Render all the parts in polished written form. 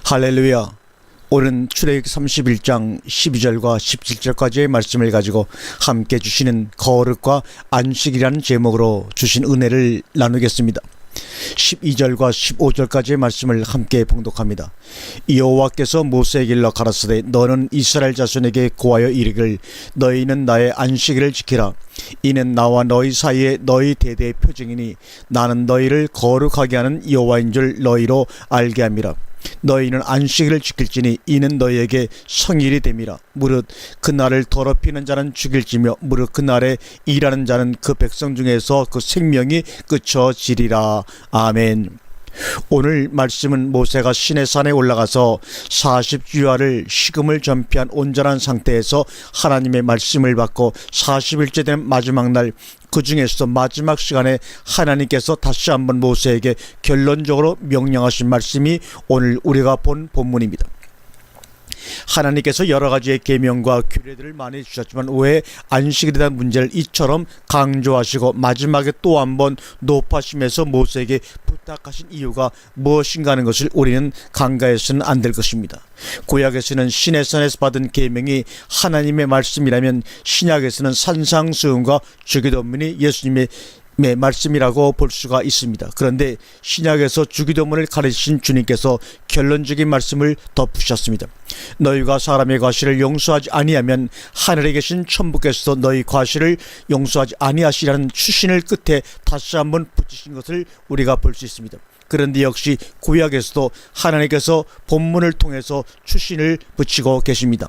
할렐루야. 오늘은 출애굽 31장 12절과 17절까지의 말씀을 가지고 함께 주시는 거룩과 안식이라는 제목으로 주신 은혜를 나누겠습니다. 12절과 15절까지의 말씀을 함께 봉독합니다. 여호와께서 모세에게 일러 가라사대 너는 이스라엘 자손에게 고하여 이르기를 너희는 나의 안식일을 지키라. 이는 나와 너희 사이에 너희 대대의 표징이니 나는 너희를 거룩하게 하는 여호와인 줄 너희로 알게 함이라. 너희는 안식일을 지킬지니 이는 너희에게 성일이 됨이라. 무릇 그날을 더럽히는 자는 죽일지며 무릇 그날에 일하는 자는 그 백성 중에서 그 생명이 끊어지리라. 아멘. 오늘 말씀은 모세가 시내산에 올라가서 40주야를 식음을 전폐한 온전한 상태에서 하나님의 말씀을 받고 40일째 된 마지막 날, 그 중에서 마지막 시간에 하나님께서 다시 한번 모세에게 결론적으로 명령하신 말씀이 오늘 우리가 본 본문입니다. 하나님께서 여러 가지의 계명과 규례들을 많이 주셨지만 왜 안식일에 대한 문제를 이처럼 강조하시고 마지막에 또 한번 높아심에서 모세에게 부탁하신 이유가 무엇인가 하는 것을 우리는 간과해서는 안 될 것입니다. 구약에서는 시내산에서 받은 계명이 하나님의 말씀이라면 신약에서는 산상수훈과 주기도문이 예수님의 말씀이라고 볼 수가 있습니다. 그런데 신약에서 주기도문을 가르치신 주님께서 결론적인 말씀을 덧붙이셨습니다. 너희가 사람의 과실을 용서하지 아니하면 하늘에 계신 천부께서도 너희 과실을 용서하지 아니하시라는 추신을 끝에 다시 한번 붙이신 것을 우리가 볼 수 있습니다. 그런데 역시 구약에서도 하나님께서 본문을 통해서 추신을 붙이고 계십니다.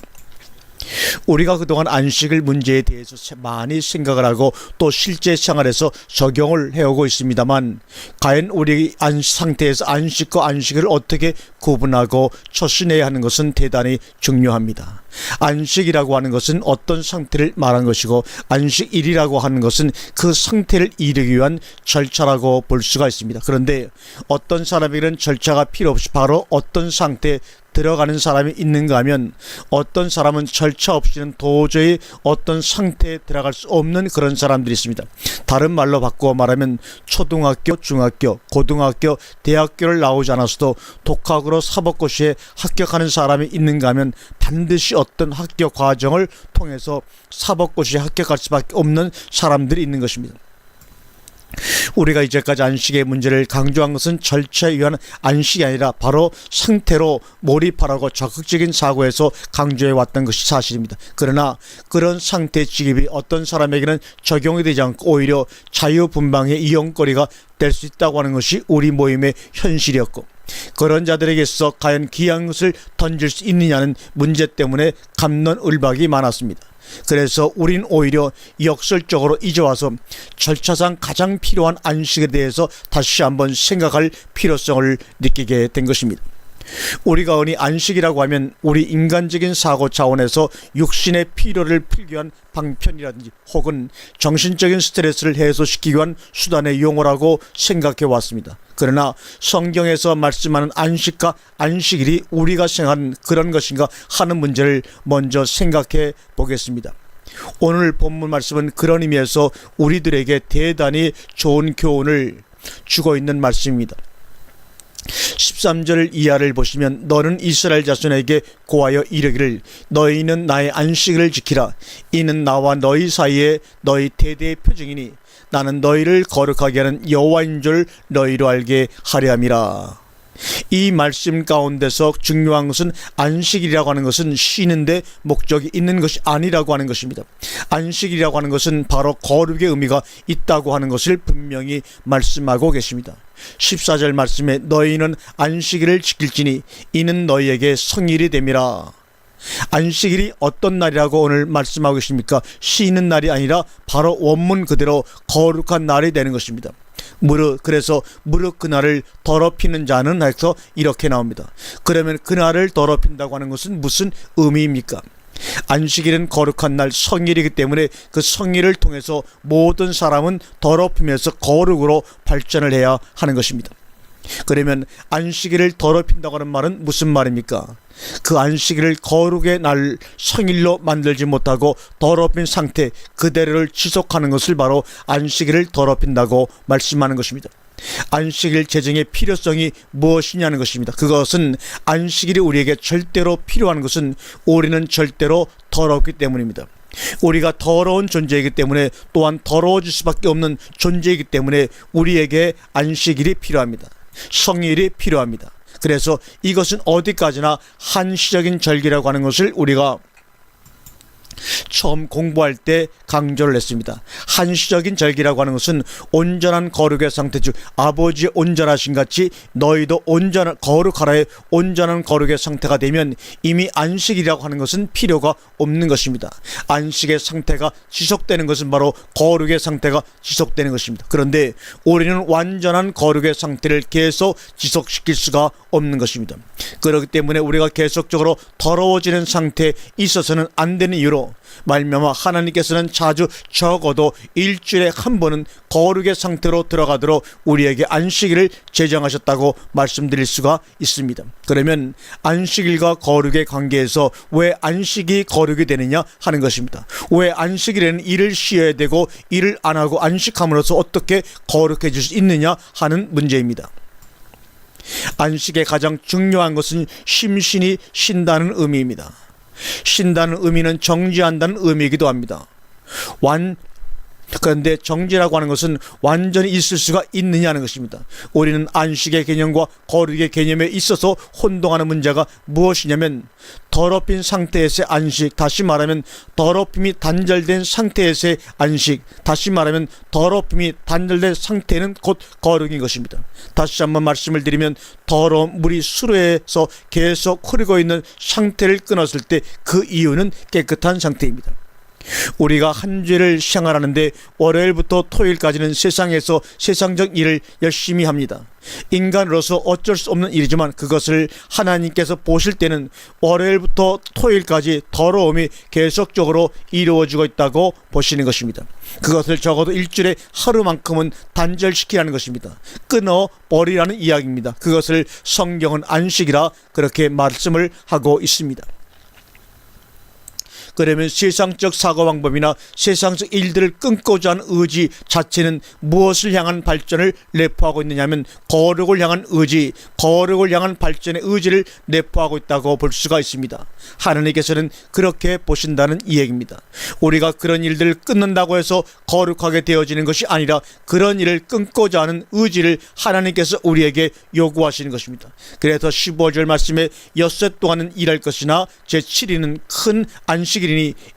우리가 그동안 안식일 문제에 대해서 많이 생각을 하고 또 실제 생활에서 적용을 해오고 있습니다만 과연 우리 상태에서 안식과 안식일을 어떻게 구분하고 처신해야 하는 것은 대단히 중요합니다. 안식이라고 하는 것은 어떤 상태를 말한 것이고 안식일이라고 하는 것은 그 상태를 이루기 위한 절차라고 볼 수가 있습니다. 그런데 어떤 사람에게는 절차가 필요 없이 바로 어떤 상태에 들어가는 사람이 있는가 하면 어떤 사람은 절차 없이는 도저히 어떤 상태에 들어갈 수 없는 그런 사람들이 있습니다. 다른 말로 바꾸어 말하면 초등학교, 중학교, 고등학교, 대학교를 나오지 않았어도 독학으로 사법고시에 합격하는 사람이 있는가 하면 반드시 어떤 학교 과정을 통해서 사법고시에 합격할 수밖에 없는 사람들이 있는 것입니다. 우리가 이제까지 안식의 문제를 강조한 것은 절차에 의한 안식이 아니라 바로 상태로 몰입하라고 적극적인 사고에서 강조해 왔던 것이 사실입니다. 그러나 그런 상태의 지급이 어떤 사람에게는 적용이 되지 않고 오히려 자유분방의 이용거리가 될 수 있다고 하는 것이 우리 모임의 현실이었고, 그런 자들에게서 과연 귀한 것을 던질 수 있느냐는 문제 때문에 갑론을박이 많았습니다. 그래서 우린 오히려 역설적으로 이제 와서 절차상 가장 필요한 안식에 대해서 다시 한번 생각할 필요성을 느끼게 된 것입니다. 우리가 흔히 안식이라고 하면 우리 인간적인 사고 차원에서 육신의 피로를 풀기 위한 방편이라든지 혹은 정신적인 스트레스를 해소시키기 위한 수단의 용어라고 생각해 왔습니다. 그러나 성경에서 말씀하는 안식과 안식일이 우리가 생각하는 그런 것인가 하는 문제를 먼저 생각해 보겠습니다. 오늘 본문 말씀은 그런 의미에서 우리들에게 대단히 좋은 교훈을 주고 있는 말씀입니다. 13절 이하를 보시면 너는 이스라엘 자손에게 고하여 이르기를 너희는 나의 안식일을 지키라. 이는 나와 너희 사이에 너희 대대의 표징이니 나는 너희를 거룩하게 하는 여호와인 줄 너희로 알게 하려 함이라. 이 말씀 가운데서 중요한 것은 안식이라고 하는 것은 쉬는데 목적이 있는 것이 아니라고 하는 것입니다. 안식이라고 하는 것은 바로 거룩의 의미가 있다고 하는 것을 분명히 말씀하고 계십니다. 14절 말씀에 너희는 안식일을 지킬지니 이는 너희에게 성일이 됨이라. 안식일이 어떤 날이라고 오늘 말씀하고 계십니까? 쉬는 날이 아니라 바로 원문 그대로 거룩한 날이 되는 것입니다. 그래서 무릇 그날을 더럽히는 자는 해서 이렇게 나옵니다. 그러면 그날을 더럽힌다고 하는 것은 무슨 의미입니까? 안식일은 거룩한 날 성일이기 때문에 그 성일을 통해서 모든 사람은 더럽히면서 거룩으로 발전을 해야 하는 것입니다. 그러면 안식일을 더럽힌다고 하는 말은 무슨 말입니까? 그 안식일을 거룩의 날 성일로 만들지 못하고 더럽힌 상태 그대로를 지속하는 것을 바로 안식일을 더럽힌다고 말씀하는 것입니다. 안식일 제정의 필요성이 무엇이냐는 것입니다. 그것은 안식일이 우리에게 절대로 필요한 것은 우리는 절대로 더럽기 때문입니다. 우리가 더러운 존재이기 때문에 또한 더러워질 수밖에 없는 존재이기 때문에 우리에게 안식일이 필요합니다. 성일이 필요합니다. 그래서 이것은 어디까지나 한시적인 절기라고 하는 것을 우리가 처음 공부할 때 강조를 했습니다. 한시적인 절기라고 하는 것은 온전한 거룩의 상태, 즉 아버지의 온전하신 같이 너희도 거룩하라의 온전한 거룩의 상태가 되면 이미 안식이라고 하는 것은 필요가 없는 것입니다. 안식의 상태가 지속되는 것은 바로 거룩의 상태가 지속되는 것입니다. 그런데 우리는 완전한 거룩의 상태를 계속 지속시킬 수가 없는 것입니다. 그렇기 때문에 우리가 계속적으로 더러워지는 상태에 있어서는 안 되는 이유로 말미암아 하나님께서는 자주 적어도 일주일에 한 번은 거룩의 상태로 들어가도록 우리에게 안식일을 제정하셨다고 말씀드릴 수가 있습니다. 그러면 안식일과 거룩의 관계에서 왜 안식이 거룩이 되느냐 하는 것입니다. 왜 안식일에는 일을 쉬어야 되고 일을 안 하고 안식함으로써 어떻게 거룩해질 수 있느냐 하는 문제입니다. 안식의 가장 중요한 것은 심신이 쉰다는 의미입니다. 쉰다는 의미는 정지한다는 의미이기도 합니다. 그런데 정지라고 하는 것은 완전히 있을 수가 있느냐는 것입니다. 우리는 안식의 개념과 거룩의 개념에 있어서 혼동하는 문제가 무엇이냐면 더럽힌 상태에서의 안식, 다시 말하면 더럽힘이 단절된 상태에서의 안식, 다시 말하면 더럽힘이 단절된 상태는 곧 거룩인 것입니다. 다시 한번 말씀을 드리면 더러운 물이 수로에서 계속 흐르고 있는 상태를 끊었을 때 그 이유는 깨끗한 상태입니다. 우리가 한 주를 생활하는데 월요일부터 토요일까지는 세상에서 세상적 일을 열심히 합니다. 인간으로서 어쩔 수 없는 일이지만 그것을 하나님께서 보실 때는 월요일부터 토요일까지 더러움이 계속적으로 이루어지고 있다고 보시는 것입니다. 그것을 적어도 일주일에 하루만큼은 단절시키라는 것입니다. 끊어버리라는 이야기입니다. 그것을 성경은 안식이라 그렇게 말씀을 하고 있습니다. 그러면 세상적 사고방법이나 세상적 일들을 끊고자 하는 의지 자체는 무엇을 향한 발전을 내포하고 있느냐면 거룩을 향한 의지, 거룩을 향한 발전의 의지를 내포하고 있다고 볼 수가 있습니다. 하나님께서는 그렇게 보신다는 이야기입니다. 우리가 그런 일들을 끊는다고 해서 거룩하게 되어지는 것이 아니라 그런 일을 끊고자 하는 의지를 하나님께서 우리에게 요구하시는 것입니다. 그래서 15절 말씀에 엿새 동안은 일할 것이나 제7일은 큰 안식일이니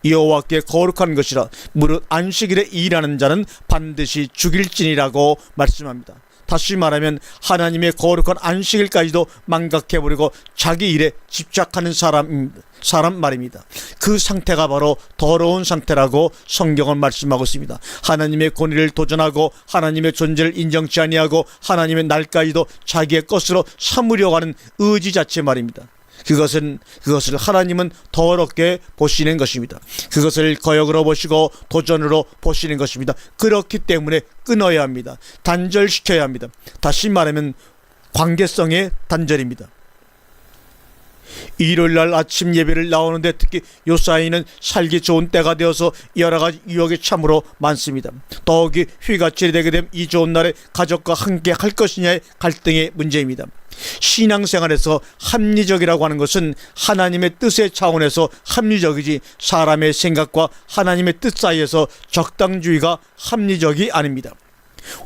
여호와께 거룩한 것이라 무릇 안식일에 일하는 자는 반드시 죽일지니라고 말씀합니다. 다시 말하면 하나님의 거룩한 안식일까지도 망각해버리고 자기 일에 집착하는 사람 말입니다. 그 상태가 바로 더러운 상태라고 성경은 말씀하고 있습니다. 하나님의 권위를 도전하고 하나님의 존재를 인정치 아니하고 하나님의 날까지도 자기의 것으로 삼으려고 하는 의지 자체 말입니다. 그것을 하나님은 더럽게 보시는 것입니다. 그것을 거역으로 보시고 도전으로 보시는 것입니다. 그렇기 때문에 끊어야 합니다. 단절시켜야 합니다. 다시 말하면 관계성의 단절입니다. 일요일날 아침 예배를 나오는데 특히 요사이는 살기 좋은 때가 되어서 여러가지 유혹이 참으로 많습니다. 더욱이 휴가철이 되게 되면 이 좋은 날에 가족과 함께 할 것이냐의 갈등의 문제입니다. 신앙생활에서 합리적이라고 하는 것은 하나님의 뜻의 차원에서 합리적이지 사람의 생각과 하나님의 뜻 사이에서 적당주의가 합리적이 아닙니다.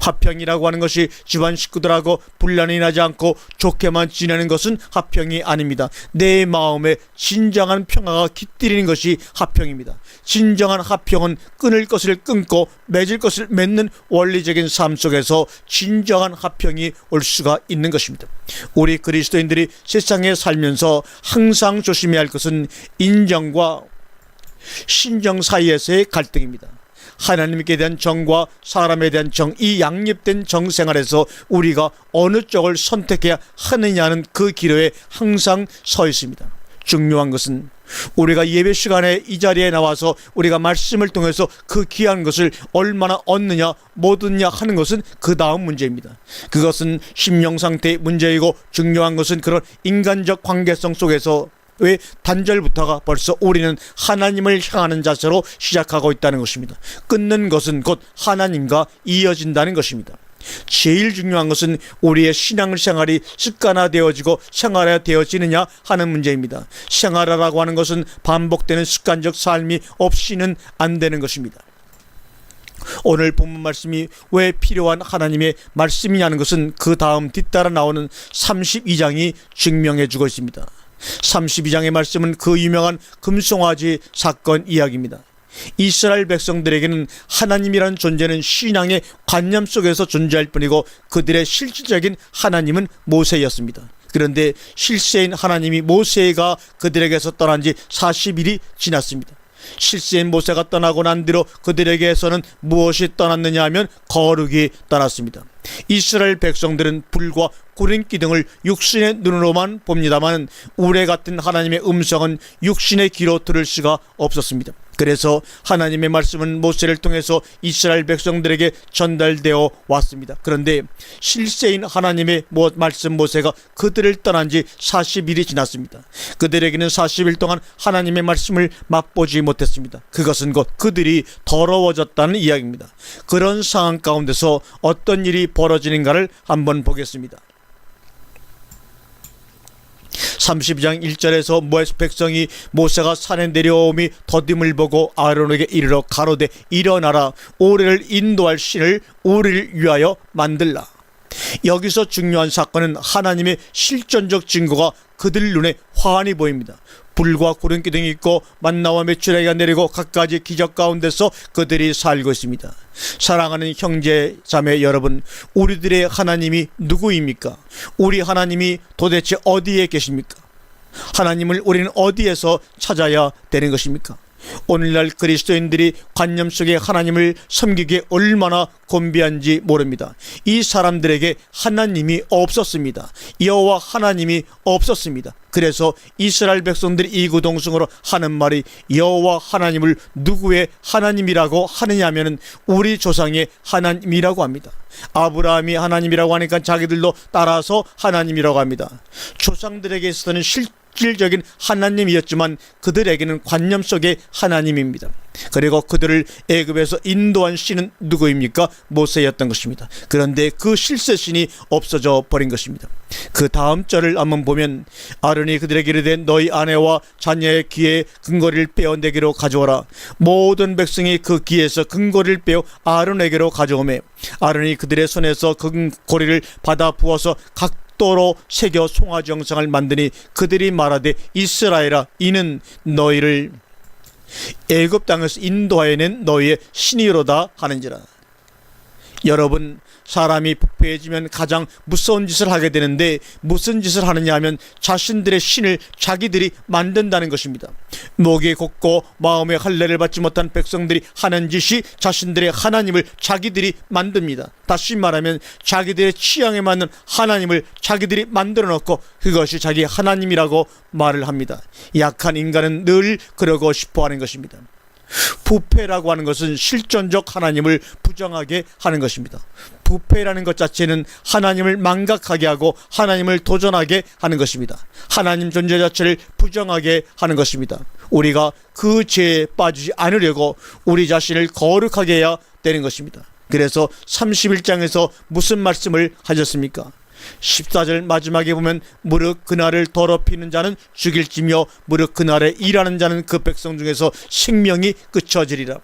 화평이라고 하는 것이 집안 식구들하고 분란이 나지 않고 좋게만 지내는 것은 화평이 아닙니다. 내 마음에 진정한 평화가 깃들이는 것이 화평입니다. 진정한 화평은 끊을 것을 끊고 맺을 것을 맺는 원리적인 삶 속에서 진정한 화평이 올 수가 있는 것입니다. 우리 그리스도인들이 세상에 살면서 항상 조심해야 할 것은 인정과 신정 사이에서의 갈등입니다. 하나님께 대한 정과 사람에 대한 정, 이 양립된 정생활에서 우리가 어느 쪽을 선택해야 하느냐는 그 기로에 항상 서 있습니다. 중요한 것은 우리가 예배 시간에 이 자리에 나와서 우리가 말씀을 통해서 그 귀한 것을 얼마나 얻느냐 못 얻느냐 하는 것은 그 다음 문제입니다. 그것은 심령 상태의 문제이고 중요한 것은 그런 인간적 관계성 속에서 왜 단절부터가 벌써 우리는 하나님을 향하는 자세로 시작하고 있다는 것입니다. 끊는 것은 곧 하나님과 이어진다는 것입니다. 제일 중요한 것은 우리의 신앙생활이 습관화되어지고 생활화되어지느냐 하는 문제입니다. 생활화라고 하는 것은 반복되는 습관적 삶이 없이는 안 되는 것입니다. 오늘 본문 말씀이 왜 필요한 하나님의 말씀이냐는 것은 그 다음 뒤따라 나오는 32장이 증명해 주고 있습니다. 32장의 말씀은 그 유명한 금송아지 사건 이야기입니다. 이스라엘 백성들에게는 하나님이라는 존재는 신앙의 관념 속에서 존재할 뿐이고 그들의 실질적인 하나님은 모세였습니다. 그런데 실세인 하나님이 모세가 그들에게서 떠난 지 40일이 지났습니다. 실세인 모세가 떠나고 난 뒤로 그들에게서는 무엇이 떠났느냐 하면 거룩이 떠났습니다. 이스라엘 백성들은 불과 구름기 등을 육신의 눈으로만 봅니다만 우레 같은 하나님의 음성은 육신의 귀로 들을 수가 없었습니다. 그래서 하나님의 말씀은 모세를 통해서 이스라엘 백성들에게 전달되어 왔습니다. 그런데 실세인 하나님의 말씀 모세가 그들을 떠난 지 40일이 지났습니다. 그들에게는 40일 동안 하나님의 말씀을 맛보지 못했습니다. 그것은 곧 그들이 더러워졌다는 이야기입니다. 그런 상황 가운데서 어떤 일이 벌어지는가를 한번 보겠습니다. 32장 1절에서 모압 백성이 모세가 산에 내려옴이 더딤을 보고 아론에게 이르러 가로되 일어나라 우리를 인도할 신을 우리를 위하여 만들라. 여기서 중요한 사건은 하나님의 실존적 증거가 그들 눈에 환히 보입니다. 불과 구름 기둥이 있고 만나와 메추라기가 내리고 갖가지 기적 가운데서 그들이 살고 있습니다. 사랑하는 형제 자매 여러분, 우리들의 하나님이 누구입니까? 우리 하나님이 도대체 어디에 계십니까? 하나님을 우리는 어디에서 찾아야 되는 것입니까? 오늘날 그리스도인들이 관념 속에 하나님을 섬기기에 얼마나 곤비한지 모릅니다. 이 사람들에게 하나님이 없었습니다. 여호와 하나님이 없었습니다. 그래서 이스라엘 백성들이 이구동성으로 하는 말이 여호와 하나님을 누구의 하나님이라고 하느냐 하면 우리 조상의 하나님이라고 합니다. 아브라함이 하나님이라고 하니까 자기들도 따라서 하나님이라고 합니다. 조상들에게 있어서는 실질적인 하나님이었지만 그들에게는 관념 속의 하나님입니다. 그리고 그들을 애굽에서 인도한 신은 누구입니까? 모세였던 것입니다. 그런데 그 실세신이 없어져 버린 것입니다. 그 다음 절을 한번 보면 아론이 그들에게 이르되 너희 아내와 자녀의 귀에 금고리를 빼어 내게로 가져오라. 모든 백성이 그 귀에서 금고리를 빼어 아론에게로 가져오매 아론이 그들의 손에서 금고리를 받아 부어서 각도로 새겨 송아지 형상을 만드니 그들이 말하되 이스라엘아 이는 너희를 애굽 땅에서 인도하여낸 너희의 신이로다 하는지라. 여러분, 사람이 부패해지면 가장 무서운 짓을 하게 되는데 무슨 짓을 하느냐 하면 자신들의 신을 자기들이 만든다는 것입니다. 목이 곧고 마음의 할례를 받지 못한 백성들이 하는 짓이 자신들의 하나님을 자기들이 만듭니다. 다시 말하면 자기들의 취향에 맞는 하나님을 자기들이 만들어 놓고 그것이 자기 하나님이라고 말을 합니다. 약한 인간은 늘 그러고 싶어 하는 것입니다. 부패라고 하는 것은 실존적 하나님을 부정하게 하는 것입니다. 부패라는 것 자체는 하나님을 망각하게 하고 하나님을 도전하게 하는 것입니다. 하나님 존재 자체를 부정하게 하는 것입니다. 우리가 그 죄에 빠지지 않으려고 우리 자신을 거룩하게 해야 되는 것입니다. 그래서 31장에서 무슨 말씀을 하셨습니까? 14절 마지막에 보면 무릇 그날을 더럽히는 자는 죽일지며 무릇 그날에 일하는 자는 그 백성 중에서 생명이 끊어지리라.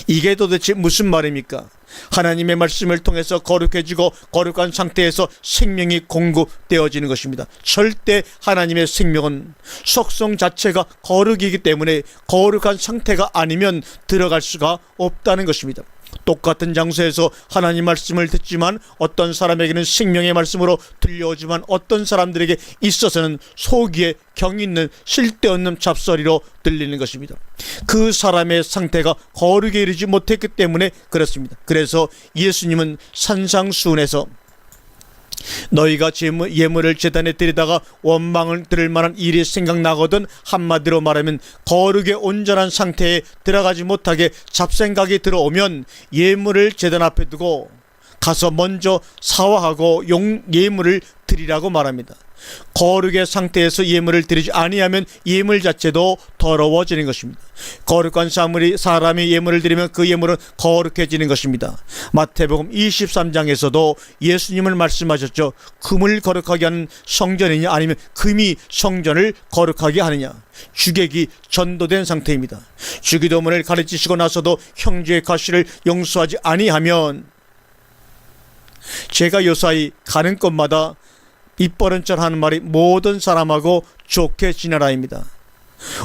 이게 도대체 무슨 말입니까? 하나님의 말씀을 통해서 거룩해지고 거룩한 상태에서 생명이 공급되어지는 것입니다. 절대 하나님의 생명은 속성 자체가 거룩이기 때문에 거룩한 상태가 아니면 들어갈 수가 없다는 것입니다. 똑같은 장소에서 하나님 말씀을 듣지만 어떤 사람에게는 생명의 말씀으로 들려오지만 어떤 사람들에게 있어서는 속이에 경 있는 쓸데없는 잡소리로 들리는 것입니다. 그 사람의 상태가 거룩에 이르지 못했기 때문에 그렇습니다. 그래서 예수님은 산상수훈에서 너희가 예물을 제단에 드리다가 원망을 들을 만한 일이 생각나거든 한마디로 말하면 거룩의 온전한 상태에 들어가지 못하게 잡생각이 들어오면 예물을 제단 앞에 두고 가서 먼저 사화하고 예물을 드리라고 말합니다. 거룩의 상태에서 예물을 드리지 아니하면 예물 자체도 더러워지는 것입니다. 거룩한 사람이 예물을 드리면 그 예물은 거룩해지는 것입니다. 마태복음 23장에서도 예수님은 말씀하셨죠. 금을 거룩하게 하는 성전이냐 아니면 금이 성전을 거룩하게 하느냐. 주객이 전도된 상태입니다. 주기도문을 가르치시고 나서도 형제의 가시를 용서하지 아니하면 제가 요사이 가는 곳마다 입버릇처럼 하는 말이 모든 사람하고 좋게 지내라입니다.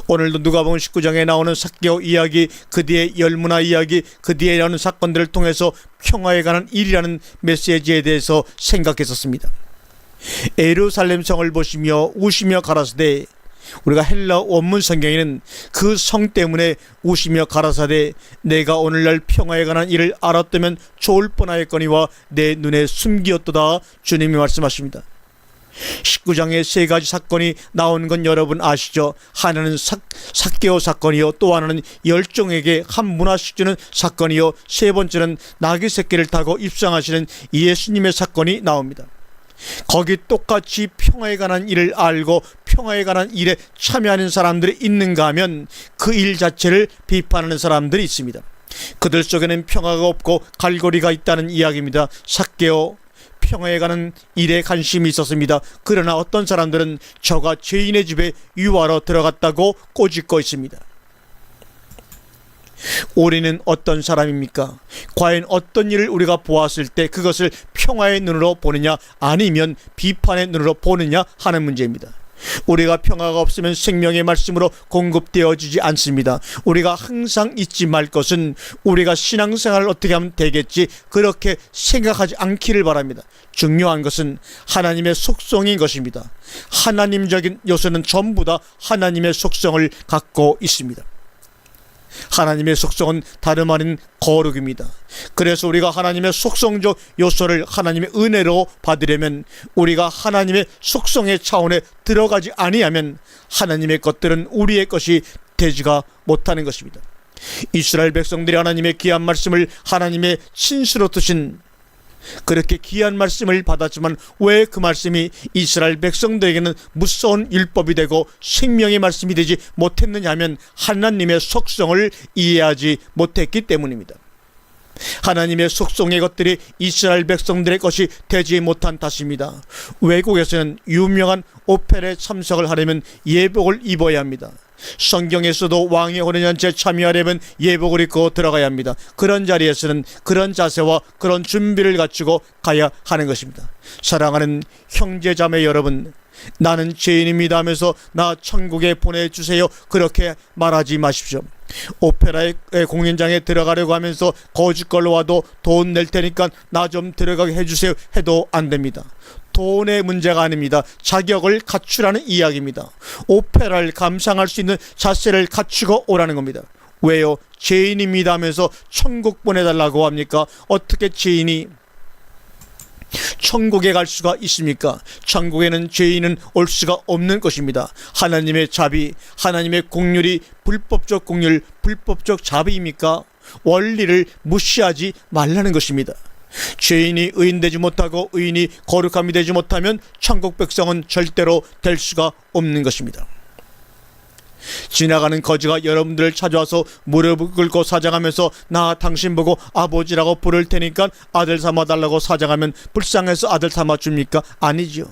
오늘도 누가복음 19장에 나오는 삭개오 이야기, 그 뒤에 열무나 이야기, 그 뒤에 나오는 사건들을 통해서 평화에 관한 일이라는 메시지에 대해서 생각했었습니다. 예루살렘 성을 보시며 우시며 가라사대, 우리가 헬라 원문 성경에는 그 성 때문에 우시며 가라사대 내가 오늘날 평화에 관한 일을 알았다면 좋을 뻔하였거니와 내 눈에 숨기었도다 주님이 말씀하십니다. 19장에 세 가지 사건이 나오는 건 여러분 아시죠? 하나는 삭개오 사건이요, 또 하나는 열종에게 한 문화씩 주는 사건이요, 세 번째는 나귀 새끼를 타고 입성하시는 예수님의 사건이 나옵니다. 거기 똑같이 평화에 관한 일을 알고 평화에 관한 일에 참여하는 사람들이 있는가 하면 그 일 자체를 비판하는 사람들이 있습니다. 그들 속에는 평화가 없고 갈고리가 있다는 이야기입니다. 삭개오 평화에 관한 일에 관심이 있었습니다. 그러나 어떤 사람들은 저가 죄인의 집에 유하러 들어갔다고 꼬집고 있습니다. 우리는 어떤 사람입니까? 과연 어떤 일을 우리가 보았을 때 그것을 평화의 눈으로 보느냐 아니면 비판의 눈으로 보느냐 하는 문제입니다. 우리가 평화가 없으면 생명의 말씀으로 공급되어지지 않습니다. 우리가 항상 잊지 말 것은 우리가 신앙생활을 어떻게 하면 되겠지 그렇게 생각하지 않기를 바랍니다. 중요한 것은 하나님의 속성인 것입니다. 하나님적인 요소는 전부 다 하나님의 속성을 갖고 있습니다. 하나님의 속성은 다름 아닌 거룩입니다. 그래서 우리가 하나님의 속성적 요소를 하나님의 은혜로 받으려면 우리가 하나님의 속성의 차원에 들어가지 아니하면 하나님의 것들은 우리의 것이 되지가 못하는 것입니다. 이스라엘 백성들이 하나님의 귀한 말씀을 하나님의 친수로 두신 그렇게 귀한 말씀을 받았지만 왜 그 말씀이 이스라엘 백성들에게는 무서운 율법이 되고 생명의 말씀이 되지 못했느냐 하면 하나님의 속성을 이해하지 못했기 때문입니다. 하나님의 속성의 것들이 이스라엘 백성들의 것이 되지 못한 탓입니다. 외국에서는 유명한 오페라에 참석을 하려면 예복을 입어야 합니다. 성경에서도 왕의 혼인잔치에 참여하려면 예복을 입고 들어가야 합니다. 그런 자리에서는 그런 자세와 그런 준비를 갖추고 가야 하는 것입니다. 사랑하는 형제자매 여러분, 나는 죄인입니다 하면서 나 천국에 보내주세요 그렇게 말하지 마십시오. 오페라의 공연장에 들어가려고 하면서 거짓걸로 와도 돈 낼 테니까 나 좀 들어가게 해주세요 해도 안 됩니다. 돈의 문제가 아닙니다. 자격을 갖추라는 이야기입니다. 오페라를 감상할 수 있는 자세를 갖추고 오라는 겁니다. 왜요? 죄인입니다 하면서 천국 보내달라고 합니까? 어떻게 죄인이 천국에 갈 수가 있습니까? 천국에는 죄인은 올 수가 없는 것입니다. 하나님의 자비, 하나님의 공률이 불법적 공률, 불법적 자비입니까? 원리를 무시하지 말라는 것입니다. 죄인이 의인되지 못하고 의인이 거룩함이 되지 못하면 천국 백성은 절대로 될 수가 없는 것입니다. 지나가는 거지가 여러분들을 찾아와서 무릎을 꿇고 사장하면서 나 당신 보고 아버지라고 부를 테니까 아들 삼아달라고 사장하면 불쌍해서 아들 삼아줍니까? 아니죠.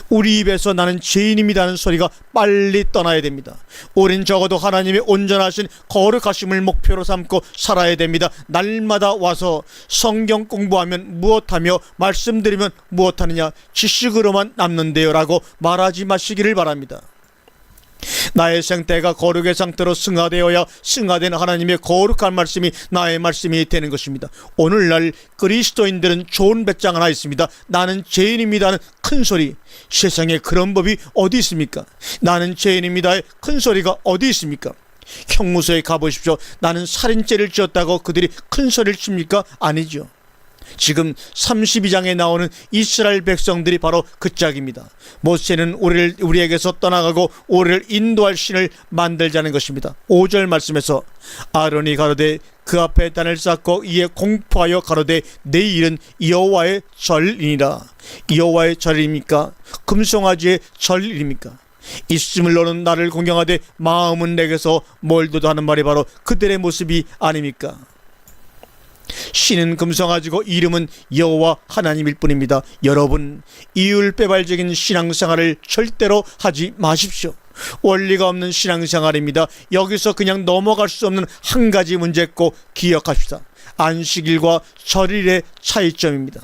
우리 입에서 나는 죄인입니다는 소리가 빨리 떠나야 됩니다. 우린 적어도 하나님의 온전하신 거룩하심을 목표로 삼고 살아야 됩니다. 날마다 와서 성경 공부하면 무엇하며 말씀드리면 무엇하느냐 지식으로만 남는데요 라고 말하지 마시기를 바랍니다. 나의 생태가 거룩의 상태로 승화되어야 승화된 하나님의 거룩한 말씀이 나의 말씀이 되는 것입니다. 오늘날 그리스도인들은 좋은 배짱 하나 있습니다. 나는 죄인입니다는 큰소리. 세상에 그런 법이 어디 있습니까? 나는 죄인입니다의 큰소리가 어디 있습니까? 형무소에 가보십시오. 나는 살인죄를 지었다고 그들이 큰소리를 칩니까? 아니죠. 지금 32장에 나오는 이스라엘 백성들이 바로 그 짝입니다. 모세는 우리에게서 떠나가고 우리를 인도할 신을 만들자는 것입니다. 5절 말씀에서 아론이 가로되 그 앞에 단을 쌓고 이에 공포하여 가로되 내일은 여호와의 절이니라. 여호와의 절입니까? 금송아지의 절입니까? 있음을 너는 나를 공경하되 마음은 내게서 멀도다 하는 말이 바로 그들의 모습이 아닙니까? 신은 금송아지고 이름은 여호와 하나님일 뿐입니다. 여러분, 이율배발적인 신앙생활을 절대로 하지 마십시오. 원리가 없는 신앙생활입니다. 여기서 그냥 넘어갈 수 없는 한 가지 문제 꼭 기억합시다. 안식일과 절일의 차이점입니다.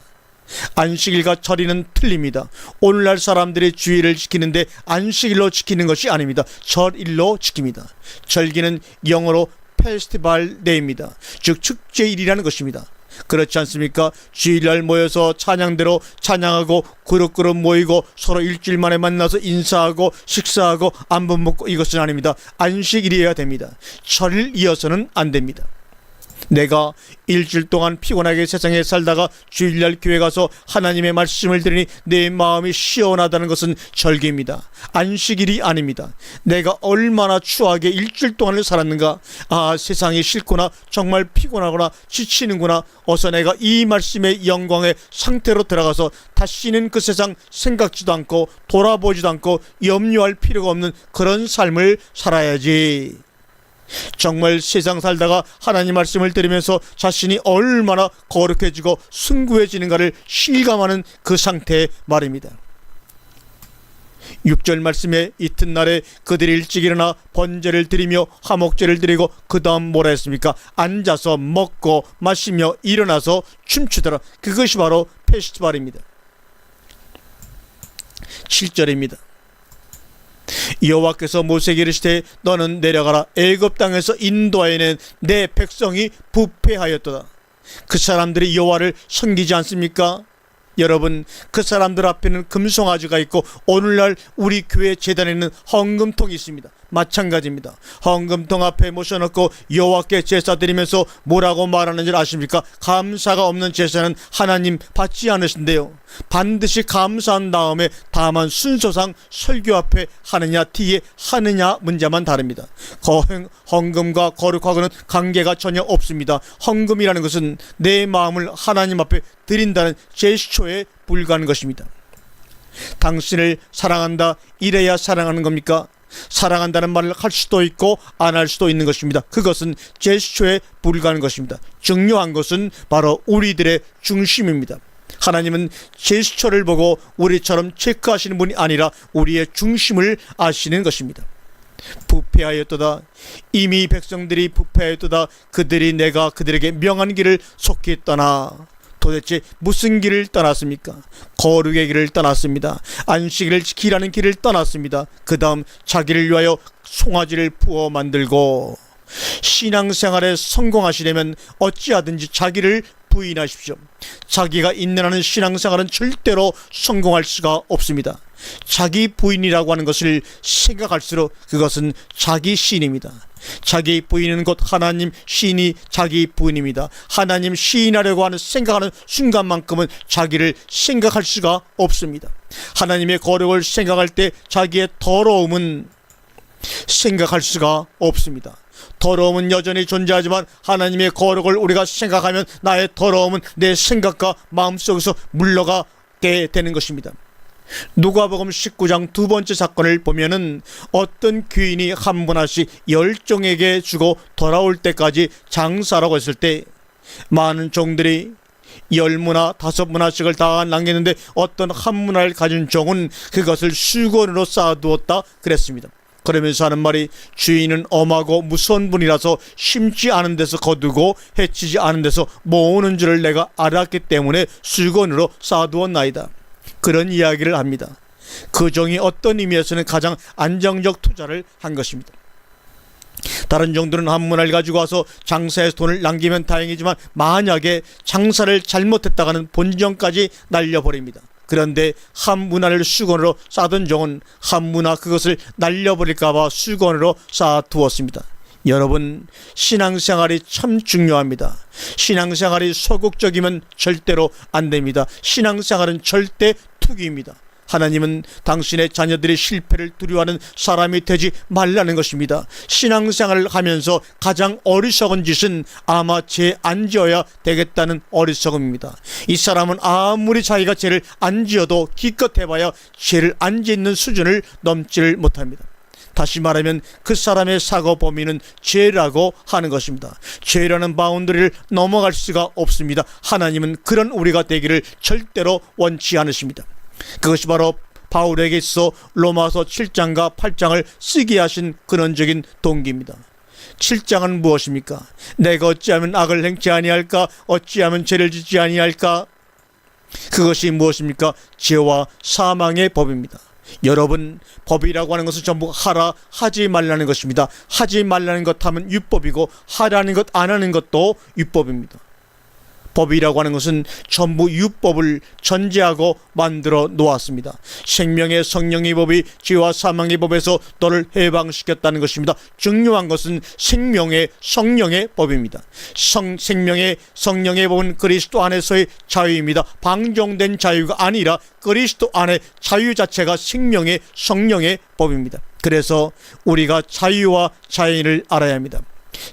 안식일과 절일은 틀립니다. 오늘날 사람들이 주일을 지키는데 안식일로 지키는 것이 아닙니다. 절일로 지킵니다. 절기는 영어로 페스티벌 데이입니다. 즉 축제일이라는 것입니다. 그렇지 않습니까? 주일날 모여서 찬양대로 찬양하고 그룹 모이고 서로 일주일 만에 만나서 인사하고 식사하고 안부 묻고 이것은 아닙니다. 안식일이어야 됩니다. 절일 이어서는 안 됩니다. 내가 일주일 동안 피곤하게 세상에 살다가 주일날 교회 가서 하나님의 말씀을 들으니 내 마음이 시원하다는 것은 절기입니다. 안식일이 아닙니다. 내가 얼마나 추하게 일주일 동안을 살았는가. 세상이 싫구나, 정말 피곤하구나, 지치는구나. 어서 내가 이 말씀의 영광의 상태로 들어가서 다시는 그 세상 생각지도 않고 돌아보지도 않고 염려할 필요가 없는 그런 삶을 살아야지. 정말 세상 살다가 하나님 말씀을 들으면서 자신이 얼마나 거룩해지고 숭고해지는가를 실감하는 그 상태의 말입니다. 6절 말씀에 이튿날에 그들이 일찍 일어나 번제를 드리며 화목제를 드리고 그 다음 뭐라 했습니까? 앉아서 먹고 마시며 일어나서 춤추더라. 그것이 바로 페스티벌입니다. 7절입니다. 여호와께서 모세에게 이르시되 너는 내려가라. 애굽 땅에서 인도하여낸 내 백성이 부패하였도다. 그 사람들이 여호와를 섬기지 않습니까? 여러분, 그 사람들 앞에는 금송아지가 있고 오늘날 우리 교회 재단에는 헌금통이 있습니다. 마찬가지입니다. 헌금통 앞에 모셔놓고 여호와께 제사 드리면서 뭐라고 말하는 줄 아십니까? 감사가 없는 제사는 하나님 받지 않으신대요. 반드시 감사한 다음에 다만 순서상 설교 앞에 하느냐 뒤에 하느냐 문제만 다릅니다. 헌금과 거룩하고는 관계가 전혀 없습니다. 헌금이라는 것은 내 마음을 하나님 앞에 드린다는 제스처에 불과한 것입니다. 당신을 사랑한다, 이래야 사랑하는 겁니까? 사랑한다는 말을 할 수도 있고 안 할 수도 있는 것입니다. 그것은 제스처에 불과한 것입니다. 중요한 것은 바로 우리들의 중심입니다. 하나님은 제스처를 보고 우리처럼 체크하시는 분이 아니라 우리의 중심을 아시는 것입니다. 부패하였도다. 이미 백성들이 부패하였도다. 그들이 내가 그들에게 명한 길을 속히 떠나. 도대체 무슨 길을 떠났습니까? 거룩의 길을 떠났습니다. 안식일을 지키라는 길을 떠났습니다. 그 다음 자기를 위하여 송아지를 부어 만들고. 신앙생활에 성공하시려면 어찌하든지 자기를 부인하십시오. 자기가 인내하는 신앙생활은 절대로 성공할 수가 없습니다. 자기 부인이라고 하는 것을 생각할수록 그것은 자기 시인입니다. 자기 부인은 곧 하나님 시인이 자기 부인입니다. 하나님 시인하려고 하는 생각하는 순간만큼은 자기를 생각할 수가 없습니다. 하나님의 거룩을 생각할 때 자기의 더러움은 생각할 수가 없습니다. 더러움은 여전히 존재하지만 하나님의 거룩을 우리가 생각하면 나의 더러움은 내 생각과 마음속에서 물러가게 되는 것입니다. 누가복음 19장 두 번째 사건을 보면은 어떤 귀인이 한 문화씩 10종에게 주고 돌아올 때까지 장사라고 했을 때 많은 종들이 10문화 5문화씩을 다 남겼는데 어떤 한 문화를 가진 종은 그것을 수건으로 쌓아두었다 그랬습니다. 그러면서 하는 말이 주인은 엄하고 무서운 분이라서 심지 않은 데서 거두고 해치지 않은 데서 모으는 줄을 내가 알았기 때문에 수건으로 쌓아두었나이다. 그런 이야기를 합니다. 그 종이 어떤 의미에서는 가장 안정적 투자를 한 것입니다. 다른 종들은 한 문화를 가지고 와서 장사해서 돈을 남기면 다행이지만 만약에 장사를 잘못했다가는 본전까지 날려버립니다. 그런데 한 문화를 수건으로 쌓던 종은 한 문화 그것을 날려버릴까봐 수건으로 쌓아두었습니다. 여러분, 신앙생활이 참 중요합니다. 신앙생활이 소극적이면 절대로 안 됩니다. 신앙생활은 절대 투기입니다. 하나님은 당신의 자녀들이 실패를 두려워하는 사람이 되지 말라는 것입니다. 신앙생활을 하면서 가장 어리석은 짓은 아마 죄 안 지어야 되겠다는 어리석음입니다. 이 사람은 아무리 자기가 죄를 안 지어도 기껏 해봐야 죄를 안 짓는 수준을 넘지를 못합니다. 다시 말하면 그 사람의 사고 범위는 죄라고 하는 것입니다. 죄라는 바운더리를 넘어갈 수가 없습니다. 하나님은 그런 우리가 되기를 절대로 원치 않으십니다. 그것이 바로 바울에게 있어 로마서 7장과 8장을 쓰게 하신 근원적인 동기입니다. 7장은 무엇입니까? 내가 어찌하면 악을 행치 아니할까? 어찌하면 죄를 짓지 아니할까? 그것이 무엇입니까? 죄와 사망의 법입니다. 여러분, 법이라고 하는 것은 전부 하라 하지 말라는 것입니다. 하지 말라는 것 하면 율법이고 하라는 것 안 하는 것도 율법입니다. 법이라고 하는 것은 전부 율법을 전제하고 만들어 놓았습니다. 생명의 성령의 법이 죄와 사망의 법에서 너를 해방시켰다는 것입니다. 중요한 것은 생명의 성령의 법입니다. 생명의 성령의 법은 그리스도 안에서의 자유입니다. 방종된 자유가 아니라 그리스도 안의 자유 자체가 생명의 성령의 법입니다. 그래서 우리가 자유와 자연을 알아야 합니다.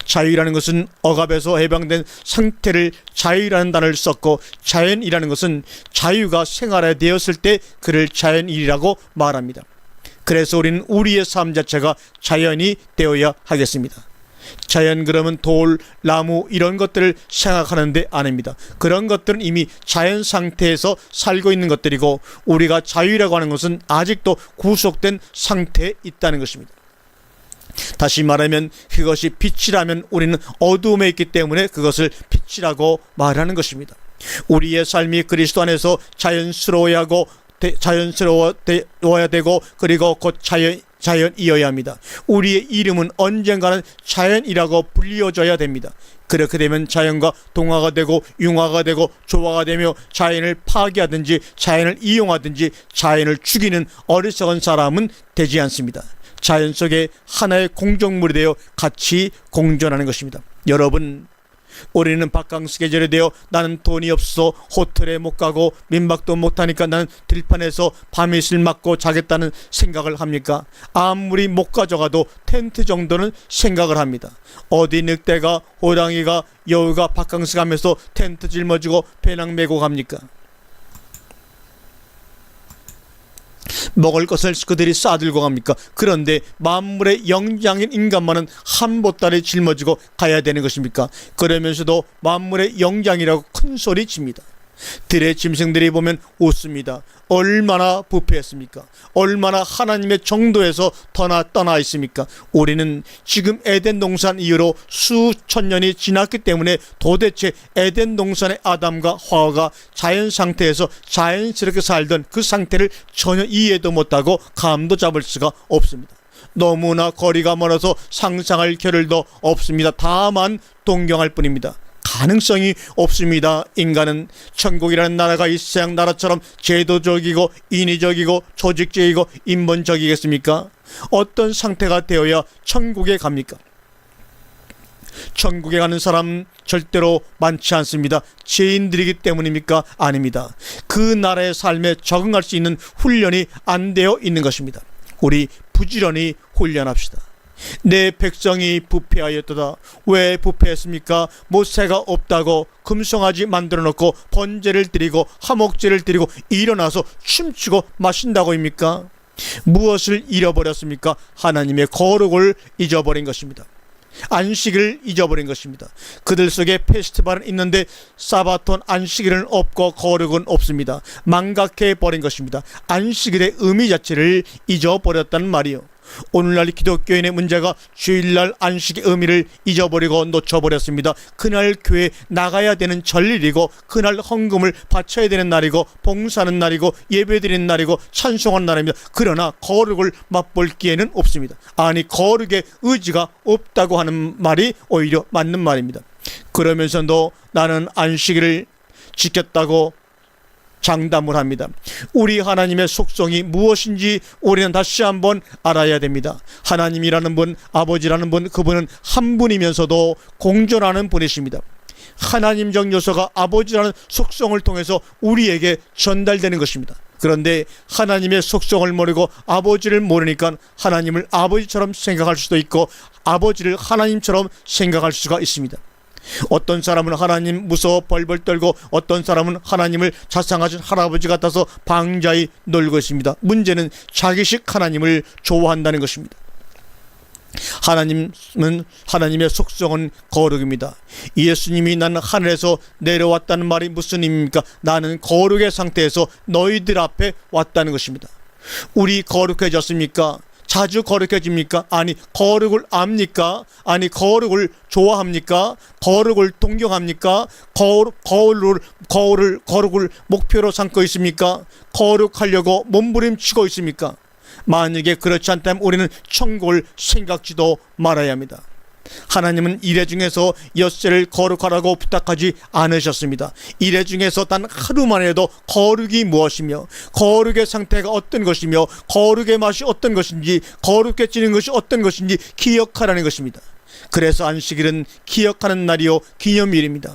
자유라는 것은 억압에서 해방된 상태를 자유라는 단어를 썼고, 자연이라는 것은 자유가 생활화되었을 때 그를 자연이라고 말합니다. 그래서 우리는 우리의 삶 자체가 자연이 되어야 하겠습니다. 자연 그러면 돌, 나무 이런 것들을 생각하는데 아닙니다. 그런 것들은 이미 자연 상태에서 살고 있는 것들이고, 우리가 자유라고 하는 것은 아직도 구속된 상태에 있다는 것입니다. 다시 말하면 그것이 빛이라면 우리는 어두움에 있기 때문에 그것을 빛이라고 말하는 것입니다. 우리의 삶이 그리스도 안에서 자연스러워야 되고, 그리고 곧 자연이어야 합니다. 우리의 이름은 언젠가는 자연이라고 불리워져야 됩니다. 그렇게 되면 자연과 동화가 되고 융화가 되고 조화가 되며 자연을 파괴하든지 자연을 이용하든지 자연을 죽이는 어리석은 사람은 되지 않습니다. 자연 속에 하나의 공동물이 되어 같이 공존하는 것입니다. 여러분, 우리는 바캉스 계절이 되어 나는 돈이 없어 호텔에 못 가고 민박도 못하니까 나는 들판에서 밤이슬 맞고 자겠다는 생각을 합니까? 아무리 못 가져가도 텐트 정도는 생각을 합니다. 어디 늑대가, 호랑이가, 여우가 바캉스 가면서 텐트 짊어지고 배낭 메고 갑니까? 먹을 것을 그들이 싸들고 갑니까? 그런데 만물의 영장인 인간만은 한 보따리 짊어지고 가야 되는 것입니까? 그러면서도 만물의 영장이라고 큰 소리 칩니다. 들의 짐승들이 보면 웃습니다. 얼마나 부패했습니까? 얼마나 하나님의 정도에서 떠나 있습니까? 우리는 지금 에덴 동산 이후로 수천 년이 지났기 때문에 도대체 에덴 동산의 아담과 하와가 자연 상태에서 자연스럽게 살던 그 상태를 전혀 이해도 못하고 감도 잡을 수가 없습니다. 너무나 거리가 멀어서 상상할 겨를도 없습니다. 다만 동경할 뿐입니다. 가능성이 없습니다. 인간은 천국이라는 나라가 이 세상 나라처럼 제도적이고 인위적이고 조직적이고 인본적이겠습니까? 어떤 상태가 되어야 천국에 갑니까? 천국에 가는 사람 절대로 많지 않습니다. 죄인들이기 때문입니까? 아닙니다. 그 나라의 삶에 적응할 수 있는 훈련이 안 되어 있는 것입니다. 우리 부지런히 훈련합시다. 내 백성이 부패하였도다. 왜 부패했습니까? 모세가 없다고 금송아지 만들어 놓고 번제를 드리고 화목제를 드리고 일어나서 춤추고 마신다고입니까? 무엇을 잃어버렸습니까? 하나님의 거룩을 잊어버린 것입니다. 안식일을 잊어버린 것입니다. 그들 속에 페스티벌은 있는데 사바톤 안식일은 없고 거룩은 없습니다. 망각해 버린 것입니다. 안식일의 의미 자체를 잊어버렸다는 말이요. 오늘날 기독교인의 문제가 주일날 안식의 의미를 잊어버리고 놓쳐버렸습니다. 그날 교회에 나가야 되는 절일이고, 그날 헌금을 바쳐야 되는 날이고, 봉사하는 날이고, 예배드리는 날이고, 찬송하는 날입니다. 그러나 거룩을 맛볼 기회는 없습니다. 아니, 거룩의 의지가 없다고 하는 말이 오히려 맞는 말입니다. 그러면서도 나는 안식일을 지켰다고 장담을 합니다. 우리 하나님의 속성이 무엇인지 우리는 다시 한번 알아야 됩니다. 하나님이라는 분, 아버지라는 분, 그분은 한 분이면서도 공존하는 분이십니다. 하나님적 요소가 아버지라는 속성을 통해서 우리에게 전달되는 것입니다. 그런데 하나님의 속성을 모르고 아버지를 모르니까 하나님을 아버지처럼 생각할 수도 있고 아버지를 하나님처럼 생각할 수가 있습니다. 어떤 사람은 하나님 무서워 벌벌 떨고 어떤 사람은 하나님을 자상하신 할아버지 같아서 방자히 놀고 있습니다. 문제는 자기식 하나님을 좋아한다는 것입니다. 하나님의 속성은 거룩입니다. 예수님이 나는 하늘에서 내려왔다는 말이 무슨 의미입니까? 나는 거룩의 상태에서 너희들 앞에 왔다는 것입니다. 우리 거룩해졌습니까? 자주 거룩해집니까? 아니, 거룩을 압니까? 아니, 거룩을 좋아합니까? 거룩을 동경합니까? 거룩을 목표로 삼고 있습니까? 거룩하려고 몸부림치고 있습니까? 만약에 그렇지 않다면 우리는 천국을 생각지도 말아야 합니다. 하나님은 이래 중에서 엿새를 거룩하라고 부탁하지 않으셨습니다. 이래 중에서 단 하루만 해도 거룩이 무엇이며 거룩의 상태가 어떤 것이며 거룩의 맛이 어떤 것인지 거룩해지는 것이 어떤 것인지 기억하라는 것입니다. 그래서 안식일은 기억하는 날이요 기념일입니다.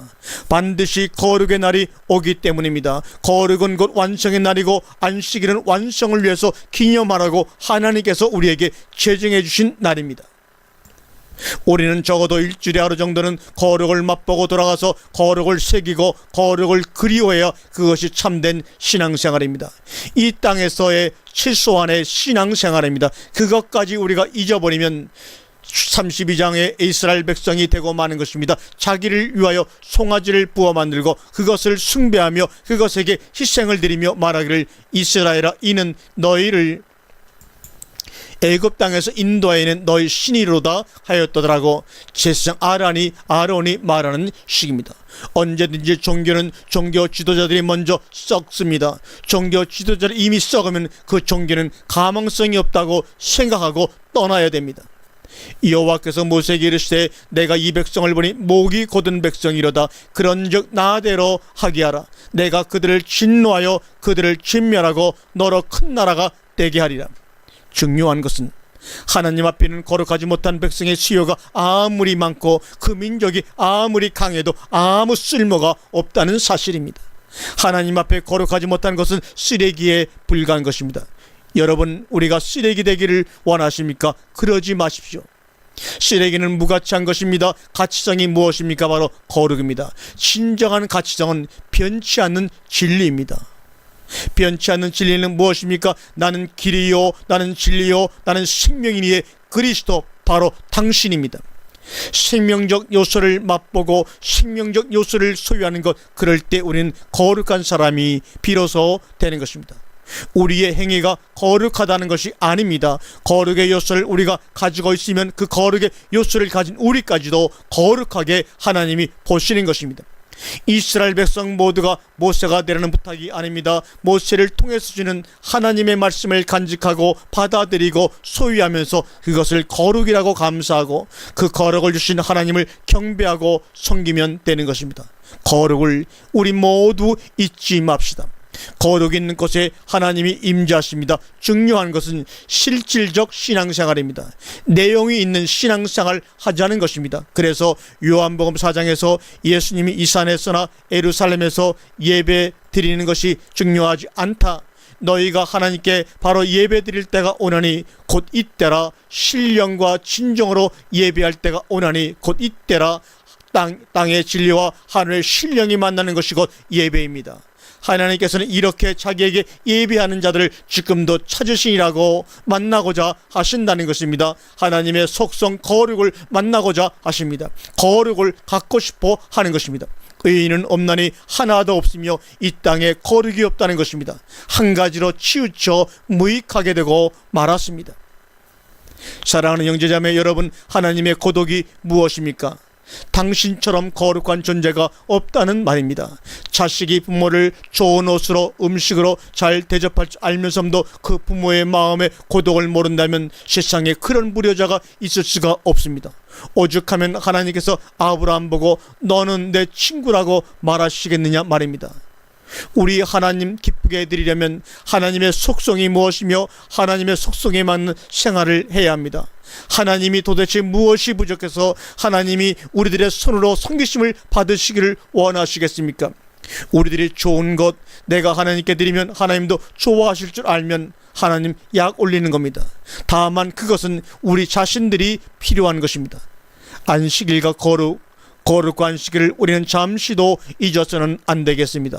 반드시 거룩의 날이 오기 때문입니다. 거룩은 곧 완성의 날이고 안식일은 완성을 위해서 기념하라고 하나님께서 우리에게 제정해 주신 날입니다. 우리는 적어도 일주일에 하루 정도는 거룩을 맛보고 돌아가서 거룩을 새기고 거룩을 그리워해야 그것이 참된 신앙생활입니다. 이 땅에서의 최소한의 신앙생활입니다. 그것까지 우리가 잊어버리면 32장의 이스라엘 백성이 되고 마는 것입니다. 자기를 위하여 송아지를 부어 만들고 그것을 숭배하며 그것에게 희생을 드리며 말하기를 이스라엘아 이는 너희를 애굽 땅에서 인도하여낸 너희 신이로다 하였더라고 제사장 아론이 말하는 식입니다. 언제든지 종교는 종교 지도자들이 먼저 썩습니다. 종교 지도자들이 이미 썩으면 그 종교는 가망성이 없다고 생각하고 떠나야 됩니다. 여호와께서 모세에게 이르시되 내가 이 백성을 보니 목이 곧은 백성이로다. 그런즉 나대로 하게 하라. 내가 그들을 진노하여 그들을 진멸하고 너로 큰 나라가 되게 하리라. 중요한 것은 하나님 앞에는 거룩하지 못한 백성의 수요가 아무리 많고 그 민족이 아무리 강해도 아무 쓸모가 없다는 사실입니다. 하나님 앞에 거룩하지 못한 것은 쓰레기에 불과한 것입니다. 여러분, 우리가 쓰레기 되기를 원하십니까? 그러지 마십시오. 쓰레기는 무가치한 것입니다. 가치성이 무엇입니까? 바로 거룩입니다. 진정한 가치성은 변치 않는 진리입니다. 변치 않는 진리는 무엇입니까? 나는 길이요 나는 진리요 나는 생명이니에 그리스도 바로 당신입니다. 생명적 요소를 맛보고 생명적 요소를 소유하는 것, 그럴 때 우리는 거룩한 사람이 비로소 되는 것입니다. 우리의 행위가 거룩하다는 것이 아닙니다. 거룩의 요소를 우리가 가지고 있으면 그 거룩의 요소를 가진 우리까지도 거룩하게 하나님이 보시는 것입니다. 이스라엘 백성 모두가 모세가 되라는 부탁이 아닙니다. 모세를 통해서 주는 하나님의 말씀을 간직하고 받아들이고 소유하면서 그것을 거룩이라고 감사하고 그 거룩을 주신 하나님을 경배하고 섬기면 되는 것입니다. 거룩을 우리 모두 잊지 맙시다. 거룩 있는 곳에 하나님이 임재하십니다. 중요한 것은 실질적 신앙생활입니다. 내용이 있는 신앙생활 하자는 것입니다. 그래서 요한복음 4장에서 예수님이 이 산에서나 예루살렘에서 예배 드리는 것이 중요하지 않다. 너희가 하나님께 바로 예배 드릴 때가 오나니 곧 이때라. 신령과 진정으로 예배할 때가 오나니 곧 이때라. 땅의 진리와 하늘의 신령이 만나는 것이 곧 예배입니다. 하나님께서는 이렇게 자기에게 예배하는 자들을 지금도 찾으시라고 만나고자 하신다는 것입니다. 하나님의 속성 거룩을 만나고자 하십니다. 거룩을 갖고 싶어 하는 것입니다. 의인은 없나니 하나도 없으며 이 땅에 거룩이 없다는 것입니다. 한 가지로 치우쳐 무익하게 되고 말았습니다. 사랑하는 형제자매 여러분, 하나님의 고독이 무엇입니까? 당신처럼 거룩한 존재가 없다는 말입니다. 자식이 부모를 좋은 옷으로 음식으로 잘 대접할 줄 알면서도 그 부모의 마음에 고독을 모른다면 세상에 그런 불효자가 있을 수가 없습니다. 오죽하면 하나님께서 아브라함 보고 너는 내 친구라고 말하시겠느냐 말입니다. 우리 하나님 기쁘게 해드리려면 하나님의 속성이 무엇이며 하나님의 속성에 맞는 생활을 해야 합니다. 하나님이 도대체 무엇이 부족해서 하나님이 우리들의 손으로 섬기심을 받으시기를 원하시겠습니까? 우리들이 좋은 것 내가 하나님께 드리면 하나님도 좋아하실 줄 알면 하나님 약 올리는 겁니다. 다만 그것은 우리 자신들이 필요한 것입니다. 안식일과 거룩과 안식일을 우리는 잠시도 잊어서는 안 되겠습니다.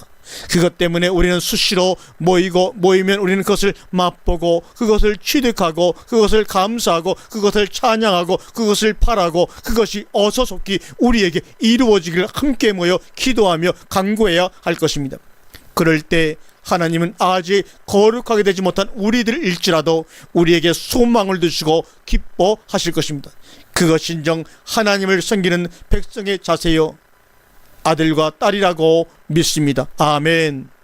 그것 때문에 우리는 수시로 모이면 우리는 그것을 맛보고 그것을 취득하고 그것을 감사하고 그것을 찬양하고 그것을 바라고 그것이 어서속히 우리에게 이루어지기를 함께 모여 기도하며 간구해야 할 것입니다. 그럴 때 하나님은 아직 거룩하게 되지 못한 우리들일지라도 우리에게 소망을 주시고 기뻐하실 것입니다. 그것인정 하나님을 섬기는 백성의 자세요 아들과 딸이라고 믿습니다. 아멘.